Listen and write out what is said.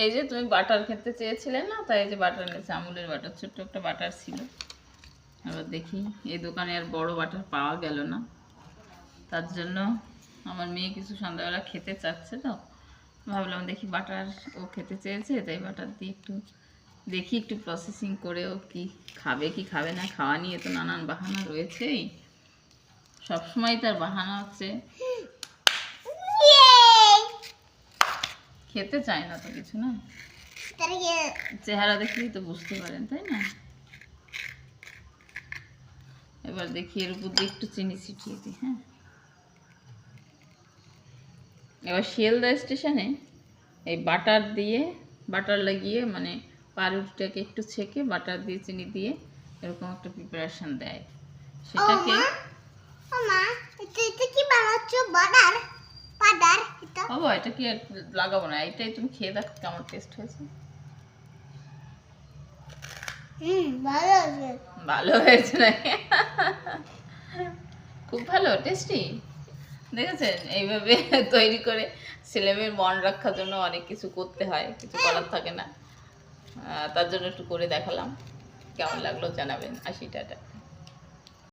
এই যে তুমি বাটার খেতে চেয়েছিলে না, তাই এই যে বাটার এনেছে, আমুলের বাটার, ছোট্ট একটা বাটার ছিল। এবার দেখি, এই দোকানে আর বড় বাটার পাওয়া গেল না, তার জন্য আমার মেয়ে কিছু সন্ধ্যাবেলা খেতে চাচ্ছে, তো ভাবলাম দেখি বাটার ও খেতে চেয়েছে, তাই বাটার দিয়ে একটু দেখি, একটু প্রসেসিং করে ও কি খাবে কি খাবে না। খাওয়া নিয়ে তো নানান বাহানা রয়েছেই, সবসময় তার বাহানা হচ্ছে, খেতে চায় না তো কিছু, না চেহারা দেখলেই তো বুঝতে পারেন, তাই না? এবার দেখি এর উপর দিয়ে একটু চিনি ছিটিয়ে দিই। হ্যাঁ, এবার শিয়ালদা স্টেশনে এই বাটার দিয়ে, বাটার লাগিয়ে মানে পাউরুটিটাকে একটু ছেঁকে বাটার দিয়ে চিনি দিয়ে এরকম একটা প্রিপারেশন দেয়, সেটাকে বাবা এটা কি আর লাগাবো না, এইটাই তুমি খেয়ে দেখো কেমন টেস্ট হয়েছে। ভালো হয়েছে নাকি? খুব ভালো, টেস্টি। দেখেছেন, এইভাবে তৈরি করে ছেলেমেয়ের মন রক্ষার জন্য অনেক কিছু করতে হয়, কিছু করার থাকে না, তার জন্য একটু করে দেখালাম। কেমন লাগলো জানাবেন। 80 টাটা।